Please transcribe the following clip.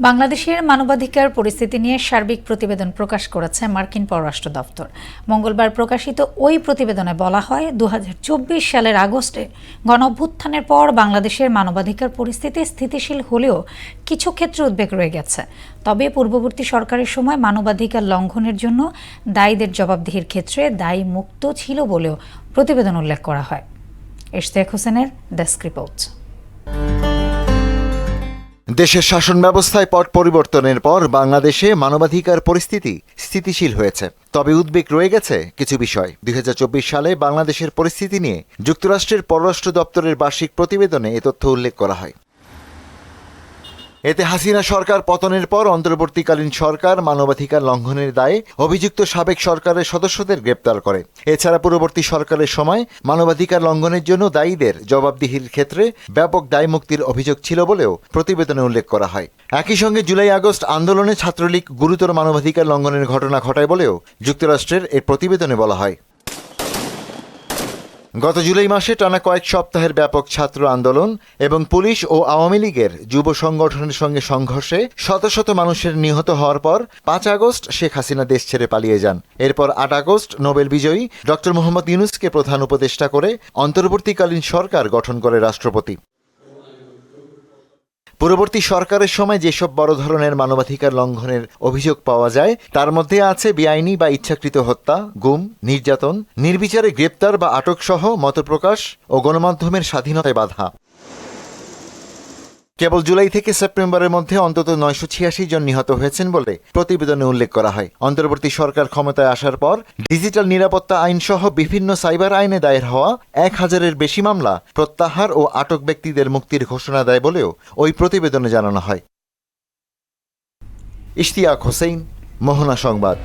বাংলাদেশের মানবাধিকার পরিস্থিতি নিয়ে সার্বিক প্রতিবেদন প্রকাশ করেছে মার্কিন পররাষ্ট্র দপ্তর। মঙ্গলবার প্রকাশিত ওই প্রতিবেদনে বলা হয়, ২০২৪ সালের আগস্টে গণঅভ্যুত্থানের পর বাংলাদেশের মানবাধিকার পরিস্থিতি স্থিতিশীল হলেও কিছু ক্ষেত্রে উদ্বেগ রয়ে গেছে। তবে পূর্ববর্তী সরকারের সময় মানবাধিকার লঙ্ঘনের জন্য দায়ীদের জবাবদিহির ক্ষেত্রে দায়ী মুক্ত ছিল বলেও প্রতিবেদন উল্লেখ করা হয়। ইশতিয়াক হোসেনের ডেস্ক রিপোর্ট। দেশের শাসন ব্যবস্থায় পট পরিবর্তনের পর বাংলাদেশে মানবাধিকার পরিস্থিতি স্থিতিশীল হয়েছে, তবে উদ্বেগ রয়ে গেছে কিছু বিষয়। ২০২৪ সালে বাংলাদেশের পরিস্থিতি নিয়ে যুক্তরাষ্ট্রের পররাষ্ট্র দপ্তরের বার্ষিক প্রতিবেদনে এ তথ্য উল্লেখ করা হয়। এতে হাসিনা সরকার পতনের পর অন্তর্বর্তীকালীন সরকার মানবাধিকার লঙ্ঘনের দায়ে অভিযুক্ত সাবেক সরকারের সদস্যদের গ্রেপ্তার করে। এছাড়া পূর্ববর্তী সরকারের সময় মানবাধিকার লঙ্ঘনের জন্য দায়ীদের জবাবদিহির ক্ষেত্রে ব্যাপক দায়মুক্তির অভিযোগ ছিল বলেও প্রতিবেদনে উল্লেখ করা হয়। একই সঙ্গে জুলাই আগস্ট আন্দোলনে ছাত্রলীগ গুরুতর মানবাধিকার লঙ্ঘনের ঘটনা ঘটায় বলেও যুক্তরাষ্ট্রের এর প্রতিবেদনে বলা হয়। গত জুলাই মাসে টানা কয়েক সপ্তাহের ব্যাপক ছাত্র আন্দোলন এবং পুলিশ ও আওয়ামী লীগের যুব সংগঠনের সঙ্গে সংঘর্ষে শত শত মানুষের নিহত হওয়ার পর ৫ আগস্ট শেখ হাসিনা দেশ ছেড়ে পালিয়ে যান। এরপর ৮ আগস্ট নোবেল বিজয়ী ডক্টর মোহাম্মদ ইউনূসকে প্রধান উপদেষ্টা করে অন্তর্বর্তীকালীন সরকার গঠন করে রাষ্ট্রপতি। পূর্ববর্তী সরকারের সময় যেসব বড় ধরনের মানবাধিকার লঙ্ঘনের অভিযোগ পাওয়া যায় তার মধ্যে আছে বেআইনি বা ইচ্ছাকৃত হত্যা, গুম, নির্যাতন, নির্বিচারে গ্রেপ্তার বা আটক সহ মতপ্রকাশ ও গণমাধ্যমের স্বাধীনতায় বাধা। কেবল জুলাই থেকে সেপ্টেম্বরের মধ্যে অন্তত ৯৮৬ জন নিহত হয়েছেন বলে প্রতিবেদনে উল্লেখ করা হয়। অন্তর্বর্তী সরকার ক্ষমতায় আসার পর ডিজিটাল নিরাপত্তা আইন সহ বিভিন্ন সাইবার আইনে দায়ের হওয়া ১,০০০-এর বেশি মামলা প্রত্যাহার ও আটক ব্যক্তিদের মুক্তির ঘোষণা দেয় বলেও ওই প্রতিবেদনে জানানো হয়। ইশতিয়াক হোসেন, মোহনা সংবাদ।